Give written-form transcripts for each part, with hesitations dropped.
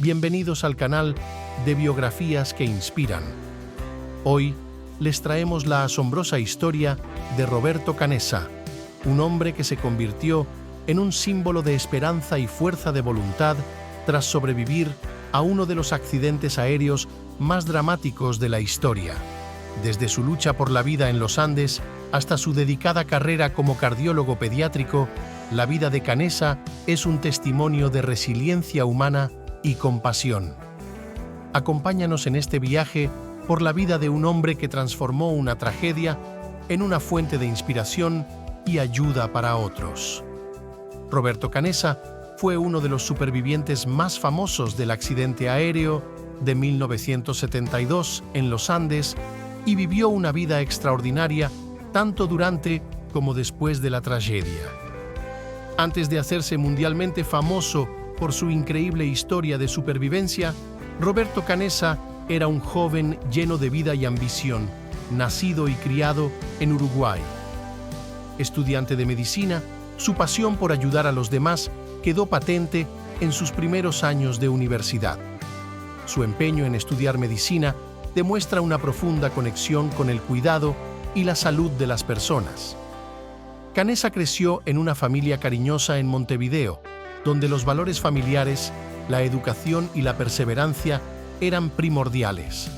Bienvenidos al canal de biografías que inspiran. Hoy les traemos la asombrosa historia de Roberto Canessa, un hombre que se convirtió en un símbolo de esperanza y fuerza de voluntad tras sobrevivir a uno de los accidentes aéreos más dramáticos de la historia. Desde su lucha por la vida en los Andes hasta su dedicada carrera como cardiólogo pediátrico, la vida de Canessa es un testimonio de resiliencia humana y compasión. Acompáñanos en este viaje por la vida de un hombre que transformó una tragedia en una fuente de inspiración y ayuda para otros. Roberto Canessa fue uno de los supervivientes más famosos del accidente aéreo de 1972 en los Andes y vivió una vida extraordinaria tanto durante como después de la tragedia. Antes de hacerse mundialmente famoso por su increíble historia de supervivencia, Roberto Canessa era un joven lleno de vida y ambición, nacido y criado en Uruguay. Estudiante de medicina, su pasión por ayudar a los demás quedó patente en sus primeros años de universidad. Su empeño en estudiar medicina demuestra una profunda conexión con el cuidado y la salud de las personas. Canessa creció en una familia cariñosa en Montevideo, donde los valores familiares, la educación y la perseverancia eran primordiales.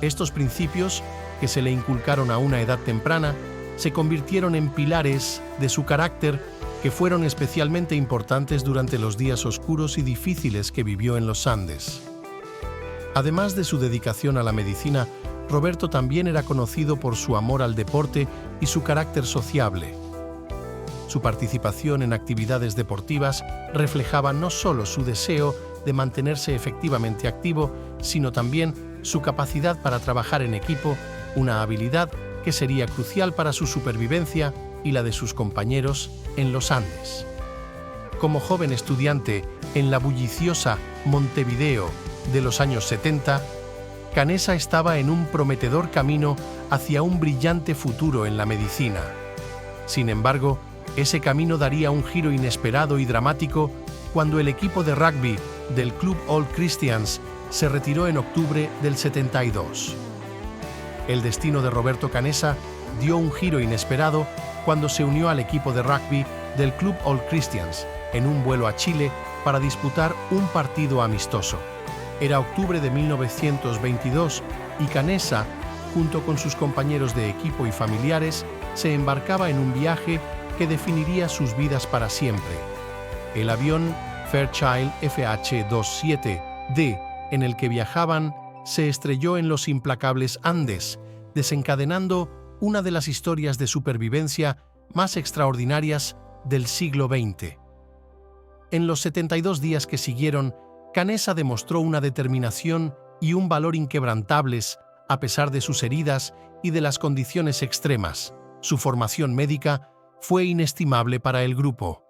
Estos principios, que se le inculcaron a una edad temprana, se convirtieron en pilares de su carácter que fueron especialmente importantes durante los días oscuros y difíciles que vivió en los Andes. Además de su dedicación a la medicina, Roberto también era conocido por su amor al deporte y su carácter sociable. Su participación en actividades deportivas reflejaba no solo su deseo de mantenerse efectivamente activo, sino también su capacidad para trabajar en equipo, una habilidad que sería crucial para su supervivencia y la de sus compañeros en los Andes. Como joven estudiante en la bulliciosa Montevideo de los años 70, Canessa estaba en un prometedor camino hacia un brillante futuro en la medicina. Sin embargo, ese camino daría un giro inesperado y dramático cuando el equipo de rugby del Club All Christians se retiró en octubre del 72. El destino de Roberto Canessa dio un giro inesperado cuando se unió al equipo de rugby del Club All Christians en un vuelo a Chile para disputar un partido amistoso. Era octubre de 1922 y Canessa, junto con sus compañeros de equipo y familiares, se embarcaba en un viaje que definiría sus vidas para siempre. El avión Fairchild FH-27D en el que viajaban se estrelló en los implacables Andes, desencadenando una de las historias de supervivencia más extraordinarias del siglo XX. En los 72 días que siguieron, Canessa demostró una determinación y un valor inquebrantables a pesar de sus heridas y de las condiciones extremas. Su formación médica fue inestimable para el grupo.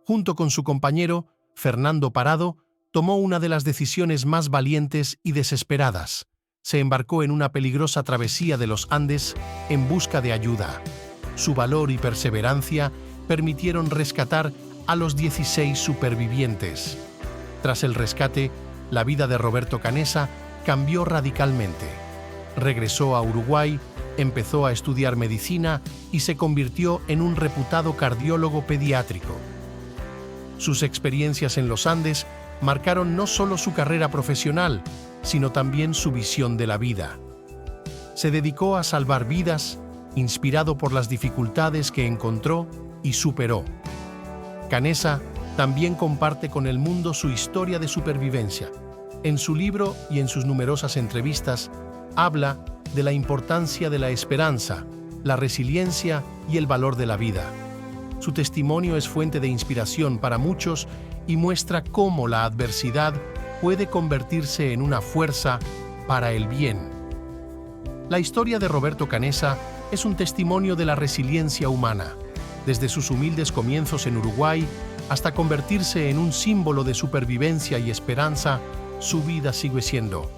Junto con su compañero, Fernando Parado, tomó una de las decisiones más valientes y desesperadas. Se embarcó en una peligrosa travesía de los Andes en busca de ayuda. Su valor y perseverancia permitieron rescatar a los 16 supervivientes. Tras el rescate, la vida de Roberto Canessa cambió radicalmente. Regresó a Uruguay, empezó a estudiar medicina y se convirtió en un reputado cardiólogo pediátrico. Sus experiencias en los Andes marcaron no solo su carrera profesional, sino también su visión de la vida. Se dedicó a salvar vidas, inspirado por las dificultades que encontró y superó. Canessa también comparte con el mundo su historia de supervivencia. En su libro y en sus numerosas entrevistas, habla de la importancia de la esperanza, la resiliencia y el valor de la vida. Su testimonio es fuente de inspiración para muchos y muestra cómo la adversidad puede convertirse en una fuerza para el bien. La historia de Roberto Canessa es un testimonio de la resiliencia humana. Desde sus humildes comienzos en Uruguay hasta convertirse en un símbolo de supervivencia y esperanza, su vida sigue siendo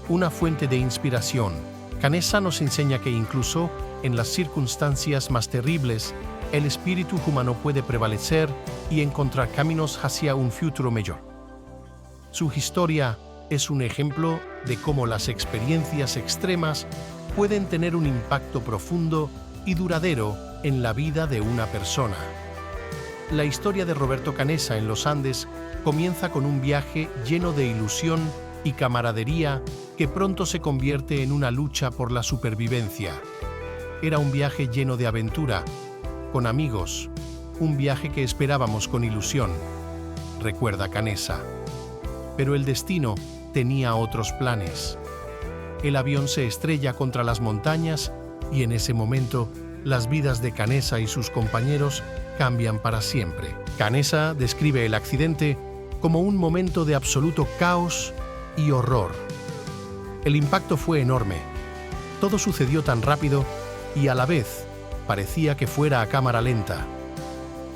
una fuente de inspiración. Canessa nos enseña que incluso en las circunstancias más terribles, el espíritu humano puede prevalecer y encontrar caminos hacia un futuro mejor. Su historia es un ejemplo de cómo las experiencias extremas pueden tener un impacto profundo y duradero en la vida de una persona. La historia de Roberto Canessa en los Andes comienza con un viaje lleno de ilusión y camaradería que pronto se convierte en una lucha por la supervivencia. Era un viaje lleno de aventura, con amigos, un viaje que esperábamos con ilusión, recuerda Canessa. Pero el destino tenía otros planes. El avión se estrella contra las montañas y en ese momento las vidas de Canessa y sus compañeros cambian para siempre. Canessa describe el accidente como un momento de absoluto caos y horror. El impacto fue enorme. Todo sucedió tan rápido y a la vez parecía que fuera a cámara lenta.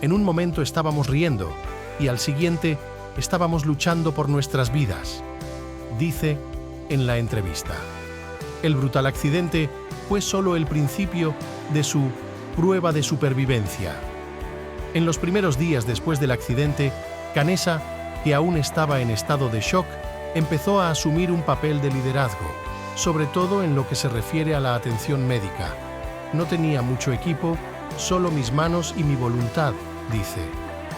En un momento estábamos riendo y al siguiente estábamos luchando por nuestras vidas, dice en la entrevista. El brutal accidente fue solo el principio de su prueba de supervivencia. En los primeros días después del accidente, Canessa, que aún estaba en estado de shock, empezó a asumir un papel de liderazgo, sobre todo en lo que se refiere a la atención médica. No tenía mucho equipo, solo mis manos y mi voluntad, dice.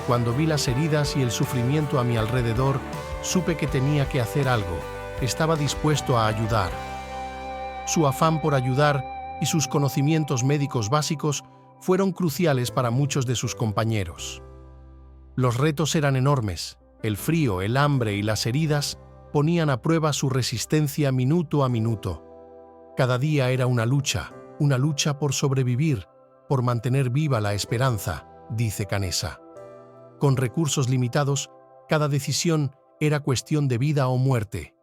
Cuando vi las heridas y el sufrimiento a mi alrededor, supe que tenía que hacer algo. Estaba dispuesto a ayudar. Su afán por ayudar y sus conocimientos médicos básicos fueron cruciales para muchos de sus compañeros. Los retos eran enormes. El frío, el hambre y las heridas ponían a prueba su resistencia minuto a minuto. Cada día era una lucha por sobrevivir, por mantener viva la esperanza, dice Canessa. Con recursos limitados, cada decisión era cuestión de vida o muerte.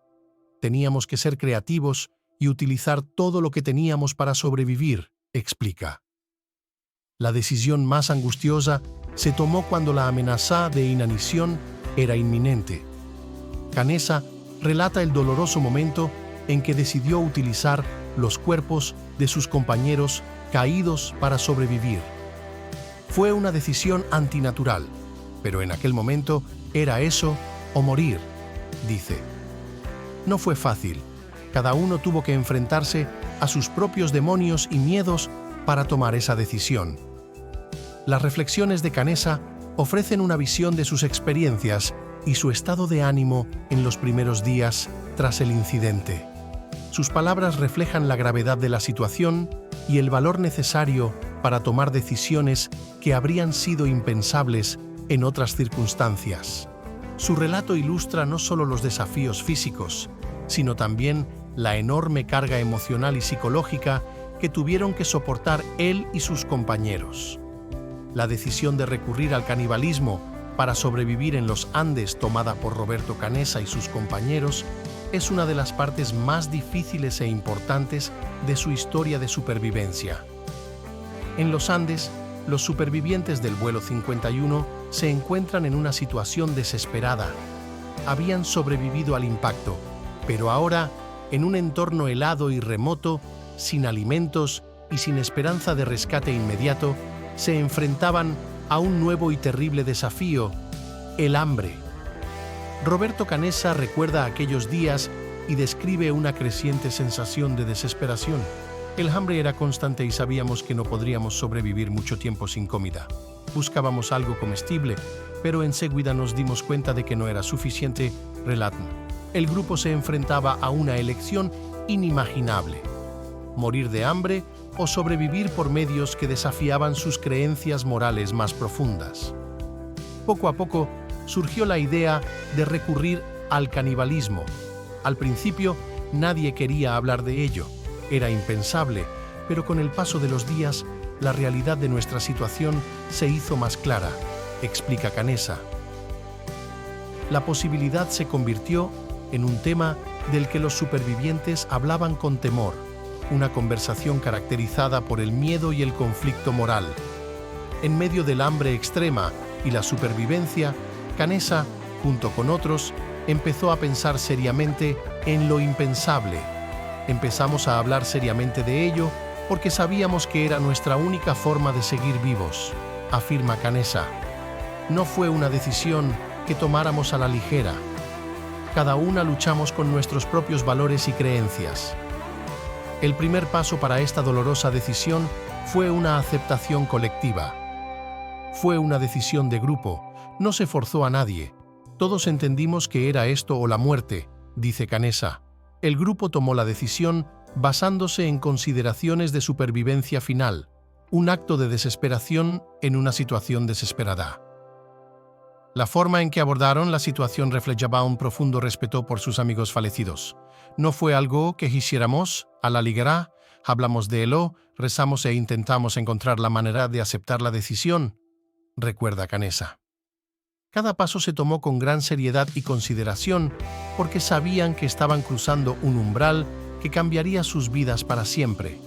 Teníamos que ser creativos y utilizar todo lo que teníamos para sobrevivir, explica. La decisión más angustiosa se tomó cuando la amenaza de inanición era inminente. Canessa relata el doloroso momento en que decidió utilizar los cuerpos de sus compañeros caídos para sobrevivir. Fue una decisión antinatural, pero en aquel momento era eso o morir, dice. No fue fácil. Cada uno tuvo que enfrentarse a sus propios demonios y miedos para tomar esa decisión. Las reflexiones de Canessa ofrecen una visión de sus experiencias y su estado de ánimo en los primeros días tras el incidente. Sus palabras reflejan la gravedad de la situación y el valor necesario para tomar decisiones que habrían sido impensables en otras circunstancias. Su relato ilustra no solo los desafíos físicos, sino también la enorme carga emocional y psicológica que tuvieron que soportar él y sus compañeros. La decisión de recurrir al canibalismo para sobrevivir en los Andes, tomada por Roberto Canessa y sus compañeros, es una de las partes más difíciles e importantes de su historia de supervivencia. En los Andes, los supervivientes del vuelo 51 se encuentran en una situación desesperada. Habían sobrevivido al impacto, pero ahora, en un entorno helado y remoto, sin alimentos y sin esperanza de rescate inmediato, se enfrentaban a un nuevo y terrible desafío: el hambre. Roberto Canessa recuerda aquellos días y describe una creciente sensación de desesperación. El hambre era constante y sabíamos que no podríamos sobrevivir mucho tiempo sin comida. Buscábamos algo comestible, pero enseguida nos dimos cuenta de que no era suficiente, relatan. El grupo se enfrentaba a una elección inimaginable: morir de hambre o sobrevivir por medios que desafiaban sus creencias morales más profundas. Poco a poco surgió la idea de recurrir al canibalismo. Al principio, nadie quería hablar de ello. Era impensable, pero con el paso de los días, la realidad de nuestra situación se hizo más clara, explica Canessa. La posibilidad se convirtió en un tema del que los supervivientes hablaban con temor, una conversación caracterizada por el miedo y el conflicto moral. En medio del hambre extrema y la supervivencia, Canessa, junto con otros, empezó a pensar seriamente en lo impensable. Empezamos a hablar seriamente de ello porque sabíamos que era nuestra única forma de seguir vivos, afirma Canessa. No fue una decisión que tomáramos a la ligera. cada una luchamos con nuestros propios valores y creencias. El primer paso para esta dolorosa decisión fue una aceptación colectiva. Fue una decisión de grupo, no se forzó a nadie. Todos entendimos que era esto o la muerte, dice Canessa. El grupo tomó la decisión basándose en consideraciones de supervivencia final, un acto de desesperación en una situación desesperada. La forma en que abordaron la situación reflejaba un profundo respeto por sus amigos fallecidos. No fue algo que hiciéramos a la ligera, hablamos de ello, rezamos e intentamos encontrar la manera de aceptar la decisión, recuerda Canessa. Cada paso se tomó con gran seriedad y consideración porque sabían que estaban cruzando un umbral que cambiaría sus vidas para siempre.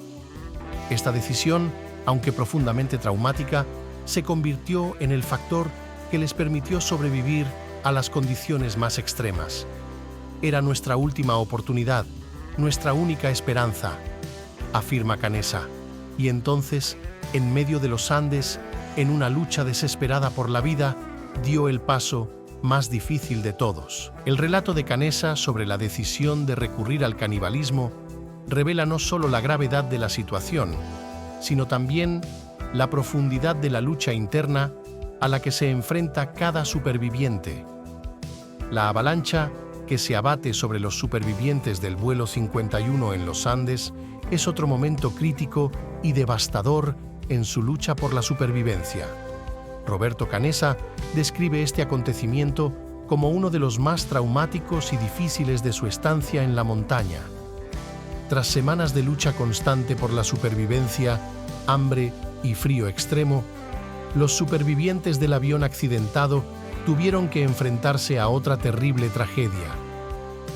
Esta decisión, aunque profundamente traumática, se convirtió en el factor que les permitió sobrevivir a las condiciones más extremas. Era nuestra última oportunidad, nuestra única esperanza, afirma Canessa. Y entonces, en medio de los Andes, en una lucha desesperada por la vida, dio el paso más difícil de todos. El relato de Canessa sobre la decisión de recurrir al canibalismo revela no solo la gravedad de la situación, sino también la profundidad de la lucha interna a la que se enfrenta cada superviviente. La avalancha que se abate sobre los supervivientes del vuelo 51 en los Andes es otro momento crítico y devastador en su lucha por la supervivencia. Roberto Canessa describe este acontecimiento como uno de los más traumáticos y difíciles de su estancia en la montaña. Tras semanas de lucha constante por la supervivencia, hambre y frío extremo, los supervivientes del avión accidentado tuvieron que enfrentarse a otra terrible tragedia.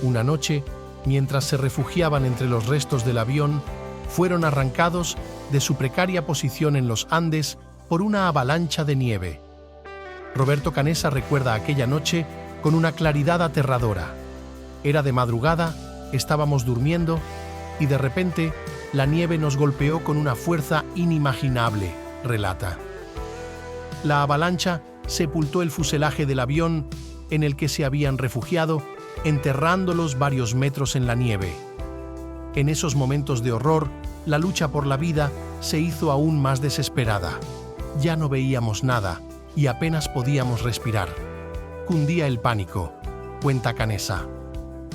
Una noche, mientras se refugiaban entre los restos del avión, fueron arrancados de su precaria posición en los Andes por una avalancha de nieve. Roberto Canessa recuerda aquella noche con una claridad aterradora. Era de madrugada, estábamos durmiendo y de repente la nieve nos golpeó con una fuerza inimaginable, relata. La avalancha sepultó el fuselaje del avión en el que se habían refugiado, enterrándolos varios metros en la nieve. En esos momentos de horror, la lucha por la vida se hizo aún más desesperada. Ya no veíamos nada y apenas podíamos respirar. Cundía el pánico, cuenta Canessa.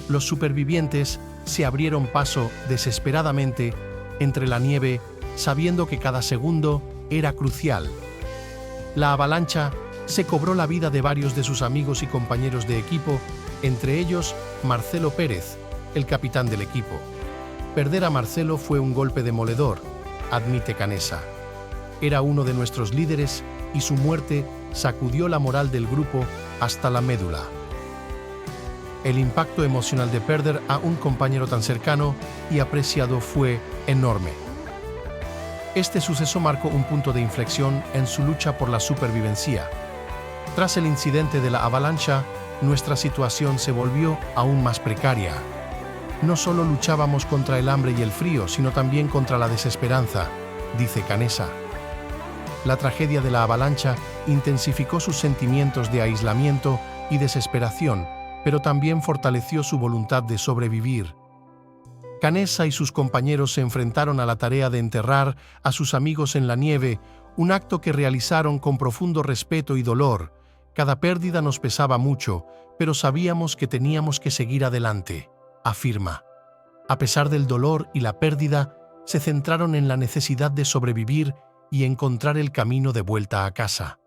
Los supervivientes se abrieron paso desesperadamente entre la nieve, sabiendo que cada segundo era crucial. La avalancha se cobró la vida de varios de sus amigos y compañeros de equipo, entre ellos Marcelo Pérez, el capitán del equipo. Perder a Marcelo fue un golpe demoledor, admite Canessa. Era uno de nuestros líderes y su muerte sacudió la moral del grupo hasta la médula. El impacto emocional de perder a un compañero tan cercano y apreciado fue enorme. Este suceso marcó un punto de inflexión en su lucha por la supervivencia. Tras el incidente de la avalancha, nuestra situación se volvió aún más precaria. No solo luchábamos contra el hambre y el frío, sino también contra la desesperanza, dice Canessa. La tragedia de la avalancha intensificó sus sentimientos de aislamiento y desesperación, pero también fortaleció su voluntad de sobrevivir. Canessa y sus compañeros se enfrentaron a la tarea de enterrar a sus amigos en la nieve, un acto que realizaron con profundo respeto y dolor. Cada pérdida nos pesaba mucho, pero sabíamos que teníamos que seguir adelante, afirma. A pesar del dolor y la pérdida, se centraron en la necesidad de sobrevivir y encontrar el camino de vuelta a casa.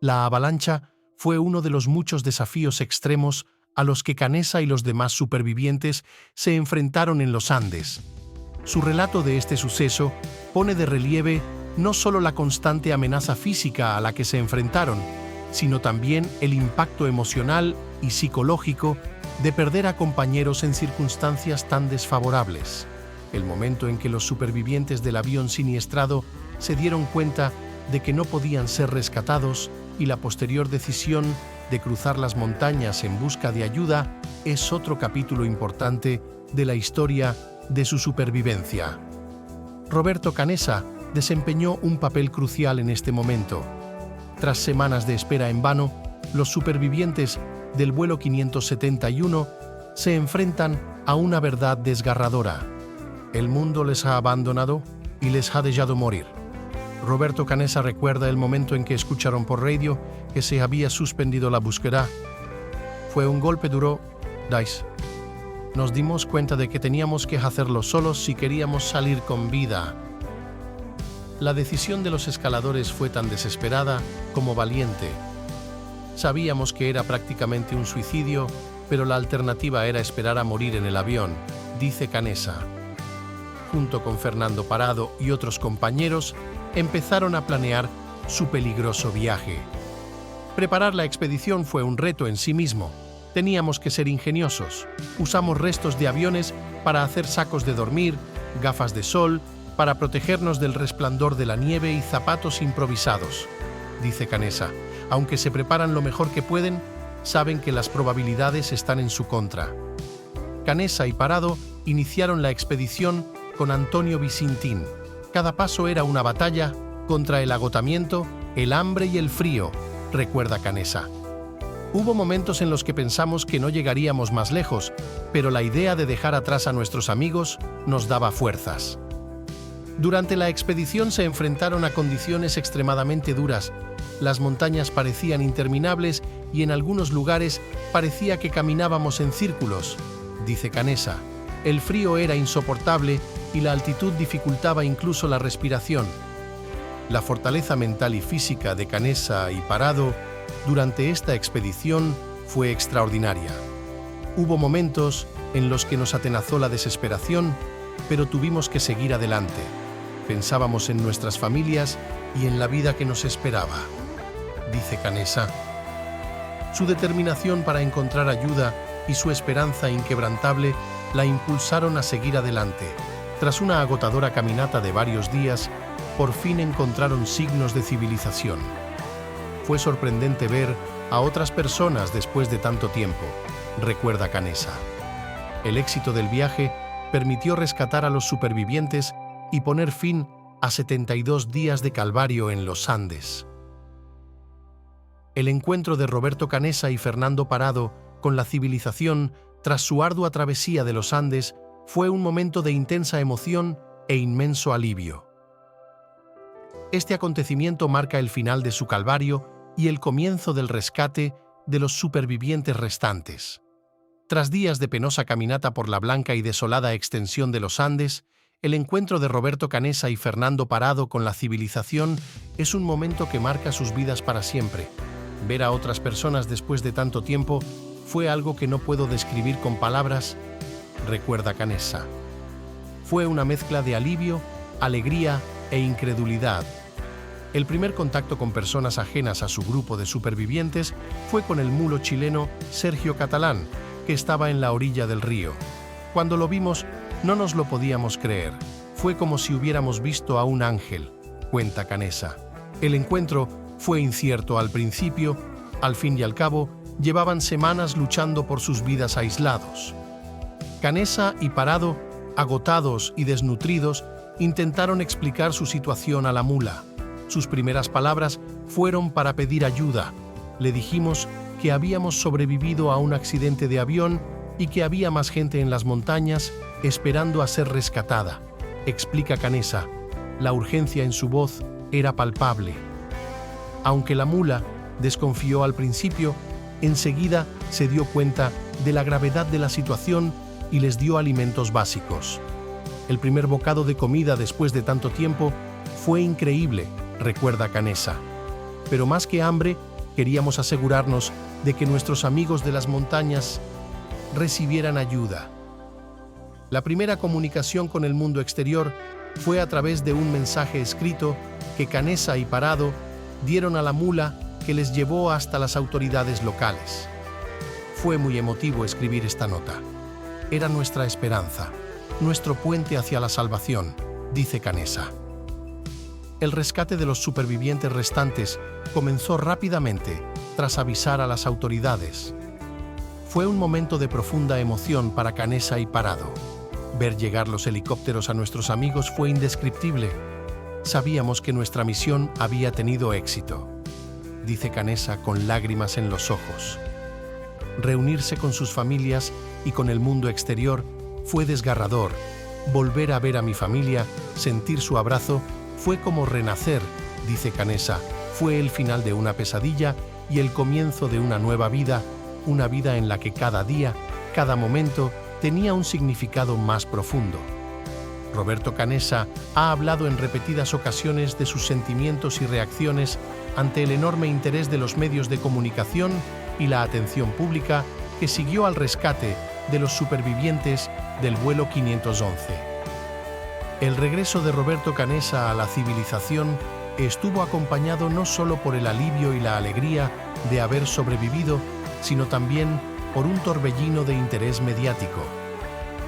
La avalancha fue uno de los muchos desafíos extremos a los que Canessa y los demás supervivientes se enfrentaron en los Andes. Su relato de este suceso pone de relieve no solo la constante amenaza física a la que se enfrentaron, sino también el impacto emocional y psicológico de perder a compañeros en circunstancias tan desfavorables. El momento en que los supervivientes del avión siniestrado se dieron cuenta de que no podían ser rescatados y la posterior decisión de cruzar las montañas en busca de ayuda es otro capítulo importante de la historia de su supervivencia. Roberto Canessa desempeñó un papel crucial en este momento. Tras semanas de espera en vano, los supervivientes del vuelo 571 se enfrentan a una verdad desgarradora. El mundo les ha abandonado y les ha dejado morir. Roberto Canessa recuerda el momento en que escucharon por radio que se había suspendido la búsqueda. Fue un golpe duro, Dice. Nos dimos cuenta de que teníamos que hacerlo solos si queríamos salir con vida. La decisión de los escaladores fue tan desesperada como valiente. Sabíamos que era prácticamente un suicidio, pero la alternativa era esperar a morir en el avión, dice Canessa. Junto con Fernando Parado y otros compañeros, empezaron a planear su peligroso viaje. Preparar la expedición fue un reto en sí mismo. Teníamos que ser ingeniosos. Usamos restos de aviones para hacer sacos de dormir, gafas de sol, para protegernos del resplandor de la nieve y zapatos improvisados, dice Canessa. Aunque se preparan lo mejor que pueden, saben que las probabilidades están en su contra. Canessa y Parado iniciaron la expedición con Antonio Visintín. Cada paso era una batalla contra el agotamiento, el hambre y el frío, recuerda Canessa. Hubo momentos en los que pensamos que no llegaríamos más lejos, pero la idea de dejar atrás a nuestros amigos nos daba fuerzas. Durante la expedición se enfrentaron a condiciones extremadamente duras. Las montañas parecían interminables y en algunos lugares parecía que caminábamos en círculos, dice Canessa. El frío era insoportable y la altitud dificultaba incluso la respiración. La fortaleza mental y física de Canessa y Parado durante esta expedición fue extraordinaria. Hubo momentos en los que nos atenazó la desesperación, pero tuvimos que seguir adelante. Pensábamos en nuestras familias y en la vida que nos esperaba, dice Canessa. Su determinación para encontrar ayuda y su esperanza inquebrantable la impulsaron a seguir adelante. Tras una agotadora caminata de varios días, por fin encontraron signos de civilización. Fue sorprendente ver a otras personas después de tanto tiempo, recuerda Canessa. El éxito del viaje permitió rescatar a los supervivientes y poner fin a 72 días de calvario en los Andes. El encuentro de Roberto Canessa y Fernando Parado con la civilización tras su ardua travesía de los Andes fue un momento de intensa emoción e inmenso alivio. Este acontecimiento marca el final de su calvario y el comienzo del rescate de los supervivientes restantes. Tras días de penosa caminata por la blanca y desolada extensión de los Andes, el encuentro de Roberto Canessa y Fernando Parado con la civilización es un momento que marca sus vidas para siempre. Ver a otras personas después de tanto tiempo fue algo que no puedo describir con palabras, recuerda Canessa. Fue una mezcla de alivio, alegría e incredulidad. El primer contacto con personas ajenas a su grupo de supervivientes fue con el mulo chileno Sergio Catalán, que estaba en la orilla del río. Cuando lo vimos, no nos lo podíamos creer. Fue como si hubiéramos visto a un ángel, cuenta Canessa. El encuentro fue incierto al principio, al fin y al cabo, llevaban semanas luchando por sus vidas aislados. Canessa y Parado, agotados y desnutridos, intentaron explicar su situación a la mula. Sus primeras palabras fueron para pedir ayuda. Le dijimos que habíamos sobrevivido a un accidente de avión y que había más gente en las montañas esperando a ser rescatada, explica Canessa. La urgencia en su voz era palpable. Aunque la mula desconfió al principio, enseguida se dio cuenta de la gravedad de la situación y les dio alimentos básicos. El primer bocado de comida después de tanto tiempo fue increíble, recuerda Canessa. Pero más que hambre, queríamos asegurarnos de que nuestros amigos de las montañas recibieran ayuda. La primera comunicación con el mundo exterior fue a través de un mensaje escrito que Canessa y Parado dieron a la mula que les llevó hasta las autoridades locales. Fue muy emotivo escribir esta nota. Era nuestra esperanza, nuestro puente hacia la salvación, dice Canessa. El rescate de los supervivientes restantes comenzó rápidamente tras avisar a las autoridades. Fue un momento de profunda emoción para Canessa y Parado. Ver llegar los helicópteros a nuestros amigos fue indescriptible. Sabíamos que nuestra misión había tenido éxito, dice Canessa con lágrimas en los ojos. reunirse con sus familias y con el mundo exterior fue desgarrador. Volver a ver a mi familia, sentir su abrazo, fue como renacer, dice Canessa. Fue el final de una pesadilla y el comienzo de una nueva vida, una vida en la que cada día, cada momento, tenía un significado más profundo. Roberto Canessa ha hablado en repetidas ocasiones de sus sentimientos y reacciones ante el enorme interés de los medios de comunicación y la atención pública que siguió al rescate de los supervivientes del vuelo 511. El regreso de Roberto Canessa a la civilización estuvo acompañado no solo por el alivio y la alegría de haber sobrevivido, sino también por un torbellino de interés mediático.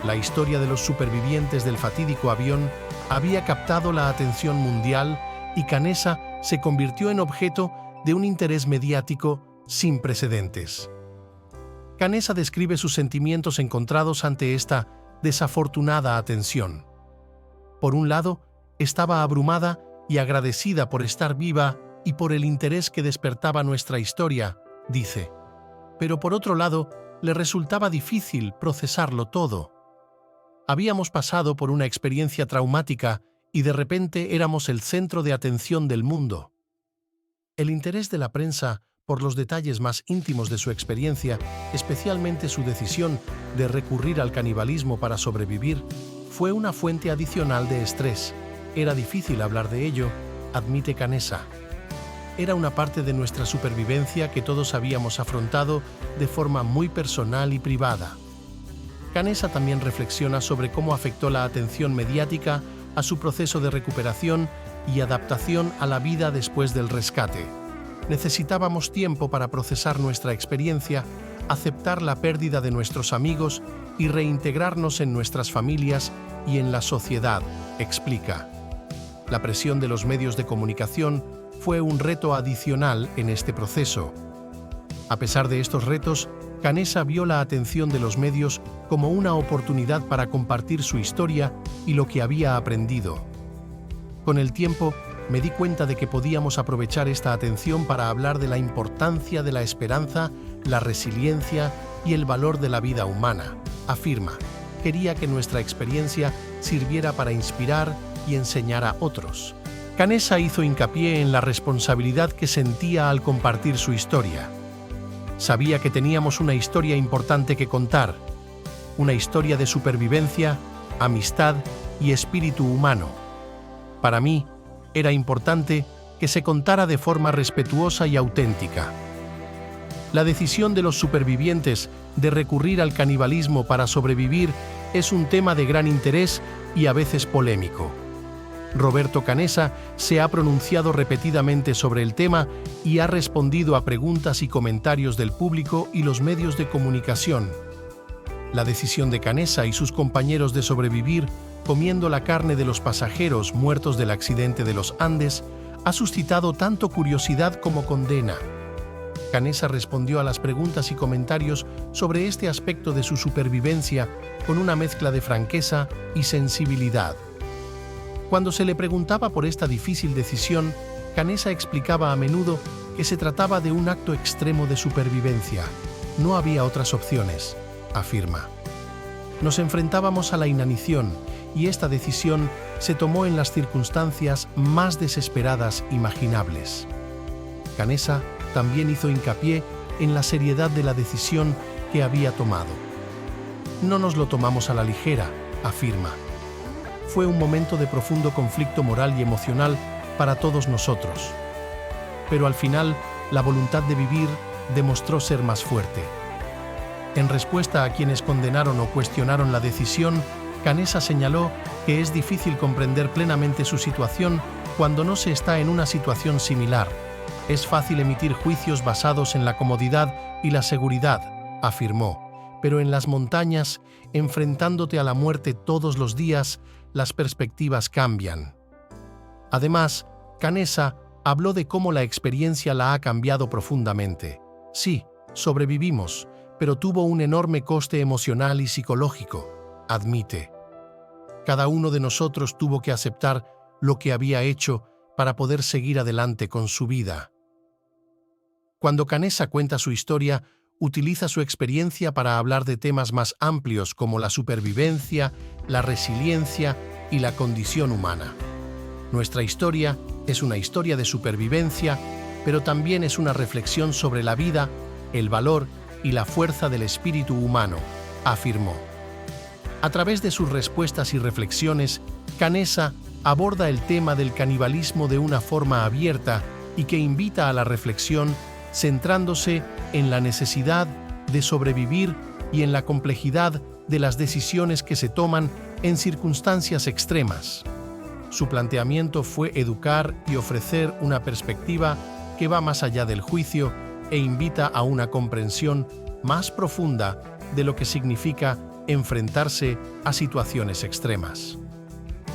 La historia de los supervivientes del fatídico avión había captado la atención mundial y Canessa se convirtió en objeto de un interés mediático sin precedentes. Canessa describe sus sentimientos encontrados ante esta desafortunada atención. Por un lado, estaba abrumada y agradecida por estar viva y por el interés que despertaba nuestra historia, dice. Pero por otro lado, le resultaba difícil procesarlo todo. Habíamos pasado por una experiencia traumática y de repente éramos el centro de atención del mundo. El interés de la prensa por los detalles más íntimos de su experiencia, especialmente su decisión de recurrir al canibalismo para sobrevivir, fue una fuente adicional de estrés. Era difícil hablar de ello, admite Canessa. Era una parte de nuestra supervivencia que todos habíamos afrontado de forma muy personal y privada. Canessa también reflexiona sobre cómo afectó la atención mediática a su proceso de recuperación y adaptación a la vida después del rescate. Necesitábamos tiempo para procesar nuestra experiencia, aceptar la pérdida de nuestros amigos y reintegrarnos en nuestras familias y en la sociedad, explica. La presión de los medios de comunicación fue un reto adicional en este proceso. A pesar de estos retos, Canessa vio la atención de los medios como una oportunidad para compartir su historia y lo que había aprendido. Con el tiempo, me di cuenta de que podíamos aprovechar esta atención para hablar de la importancia de la esperanza, la resiliencia y el valor de la vida humana, afirma. Quería que nuestra experiencia sirviera para inspirar y enseñar a otros. Canessa hizo hincapié en la responsabilidad que sentía al compartir su historia. Sabía que teníamos una historia importante que contar, una historia de supervivencia, amistad y espíritu humano. Para mí, era importante que se contara de forma respetuosa y auténtica. La decisión de los supervivientes de recurrir al canibalismo para sobrevivir es un tema de gran interés y a veces polémico. Roberto Canessa se ha pronunciado repetidamente sobre el tema y ha respondido a preguntas y comentarios del público y los medios de comunicación. La decisión de Canessa y sus compañeros de sobrevivir comiendo la carne de los pasajeros muertos del accidente de los Andes ha suscitado tanto curiosidad como condena. Canessa respondió a las preguntas y comentarios sobre este aspecto de su supervivencia con una mezcla de franqueza y sensibilidad. Cuando se le preguntaba por esta difícil decisión, Canessa explicaba a menudo que se trataba de un acto extremo de supervivencia. No había otras opciones, afirma. Nos enfrentábamos a la inanición y esta decisión se tomó en las circunstancias más desesperadas imaginables. Canessa también hizo hincapié en la seriedad de la decisión que había tomado. No nos lo tomamos a la ligera, afirma. Fue un momento de profundo conflicto moral y emocional para todos nosotros. Pero al final, la voluntad de vivir demostró ser más fuerte. En respuesta a quienes condenaron o cuestionaron la decisión, Canessa señaló que es difícil comprender plenamente su situación cuando no se está en una situación similar. Es fácil emitir juicios basados en la comodidad y la seguridad, afirmó, pero en las montañas, enfrentándote a la muerte todos los días, las perspectivas cambian. Además, Canessa habló de cómo la experiencia la ha cambiado profundamente. Sí, sobrevivimos, pero tuvo un enorme coste emocional y psicológico, admite. Cada uno de nosotros tuvo que aceptar lo que había hecho para poder seguir adelante con su vida. Cuando Canessa cuenta su historia, utiliza su experiencia para hablar de temas más amplios como la supervivencia, la resiliencia y la condición humana. Nuestra historia es una historia de supervivencia, pero también es una reflexión sobre la vida, el valor y la fuerza del espíritu humano, afirmó. A través de sus respuestas y reflexiones, Canessa aborda el tema del canibalismo de una forma abierta y que invita a la reflexión, centrándose en la necesidad de sobrevivir y en la complejidad de las decisiones que se toman en circunstancias extremas. Su planteamiento fue educar y ofrecer una perspectiva que va más allá del juicio e invita a una comprensión más profunda de lo que significa enfrentarse a situaciones extremas.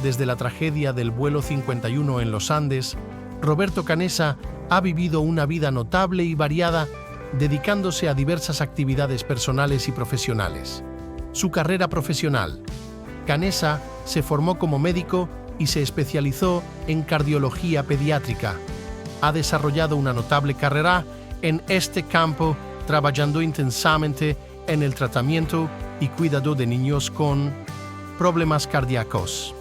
Desde la tragedia del vuelo 51 en los Andes, Roberto Canessa ha vivido una vida notable y variada, dedicándose a diversas actividades personales y profesionales. Su carrera profesional. Canessa se formó como médico y se especializó en cardiología pediátrica. Ha desarrollado una notable carrera en este campo, trabajando intensamente en el tratamiento y cuidado de niños con problemas cardíacos.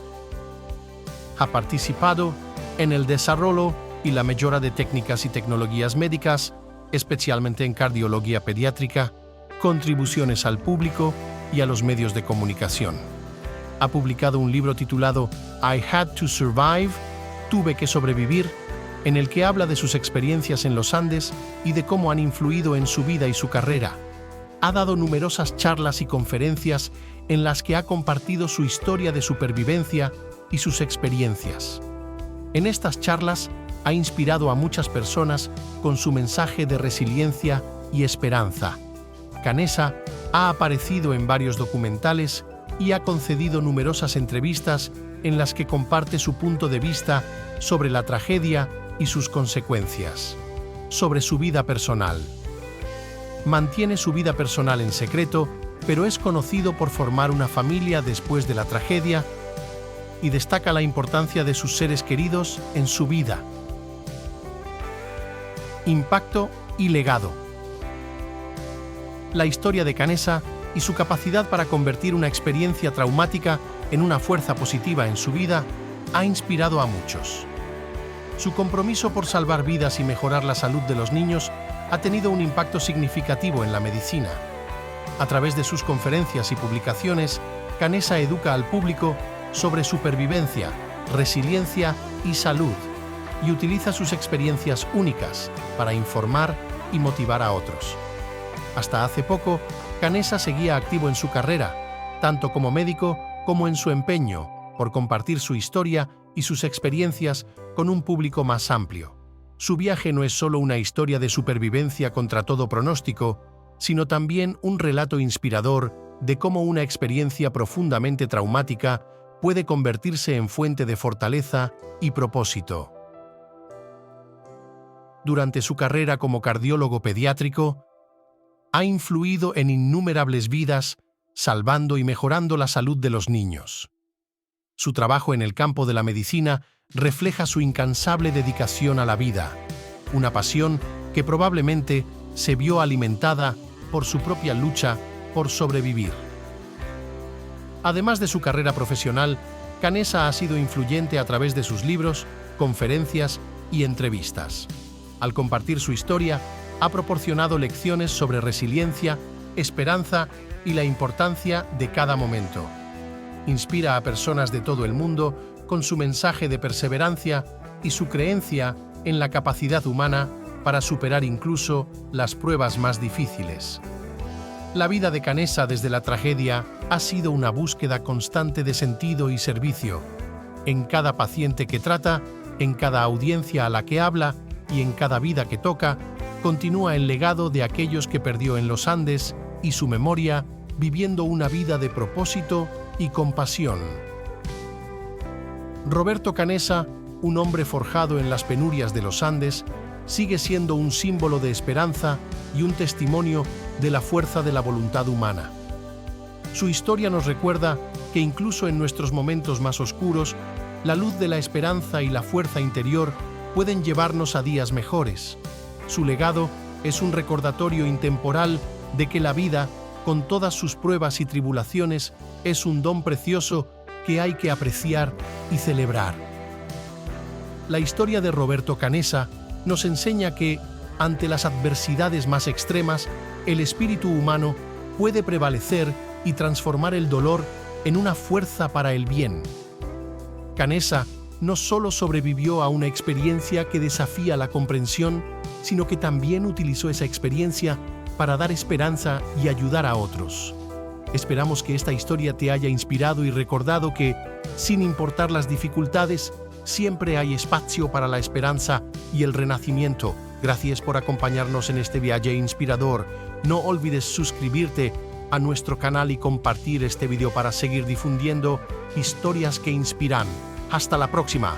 Ha participado en el desarrollo y la mejora de técnicas y tecnologías médicas, especialmente en cardiología pediátrica, contribuciones al público y a los medios de comunicación. Ha publicado un libro titulado I Had to Survive, Tuve que sobrevivir, en el que habla de sus experiencias en los Andes y de cómo han influido en su vida y su carrera. Ha dado numerosas charlas y conferencias en las que ha compartido su historia de supervivencia y sus experiencias. En estas charlas ha inspirado a muchas personas con su mensaje de resiliencia y esperanza. Canessa ha aparecido en varios documentales y ha concedido numerosas entrevistas en las que comparte su punto de vista sobre la tragedia y sus consecuencias. Sobre su vida personal. Mantiene su vida personal en secreto, pero es conocido por formar una familia después de la tragedia y destaca la importancia de sus seres queridos en su vida. Impacto y legado. La historia de Canessa y su capacidad para convertir una experiencia traumática en una fuerza positiva en su vida ha inspirado a muchos. Su compromiso por salvar vidas y mejorar la salud de los niños ha tenido un impacto significativo en la medicina. A través de sus conferencias y publicaciones, Canessa educa al público sobre supervivencia, resiliencia y salud, y utiliza sus experiencias únicas para informar y motivar a otros. Hasta hace poco, Canessa seguía activo en su carrera, tanto como médico como en su empeño por compartir su historia y sus experiencias con un público más amplio. Su viaje no es solo una historia de supervivencia contra todo pronóstico, sino también un relato inspirador de cómo una experiencia profundamente traumática puede convertirse en fuente de fortaleza y propósito. Durante su carrera como cardiólogo pediátrico, ha influido en innumerables vidas, salvando y mejorando la salud de los niños. Su trabajo en el campo de la medicina refleja su incansable dedicación a la vida, una pasión que probablemente se vio alimentada por su propia lucha por sobrevivir. Además de su carrera profesional, Canessa ha sido influyente a través de sus libros, conferencias y entrevistas. Al compartir su historia, ha proporcionado lecciones sobre resiliencia, esperanza y la importancia de cada momento. Inspira a personas de todo el mundo con su mensaje de perseverancia y su creencia en la capacidad humana para superar incluso las pruebas más difíciles. La vida de Canessa desde la tragedia ha sido una búsqueda constante de sentido y servicio. En cada paciente que trata, en cada audiencia a la que habla y en cada vida que toca, continúa el legado de aquellos que perdió en los Andes y su memoria, viviendo una vida de propósito y compasión. Roberto Canessa, un hombre forjado en las penurias de los Andes, sigue siendo un símbolo de esperanza y un testimonio de la fuerza de la voluntad humana. Su historia nos recuerda que incluso en nuestros momentos más oscuros, la luz de la esperanza y la fuerza interior pueden llevarnos a días mejores. Su legado Es un recordatorio intemporal de que la vida, con todas sus pruebas y tribulaciones, es un don precioso que hay que apreciar y celebrar. La historia de Roberto Canessa nos enseña que, ante las adversidades más extremas, el espíritu humano puede prevalecer y transformar el dolor en una fuerza para el bien. Canessa no solo sobrevivió a una experiencia que desafía la comprensión, sino que también utilizó esa experiencia para dar esperanza y ayudar a otros. Esperamos que esta historia te haya inspirado y recordado que, sin importar las dificultades, siempre hay espacio para la esperanza y el renacimiento. Gracias por acompañarnos en este viaje inspirador. No olvides suscribirte a nuestro canal y compartir este video para seguir difundiendo historias que inspiran. Hasta la próxima.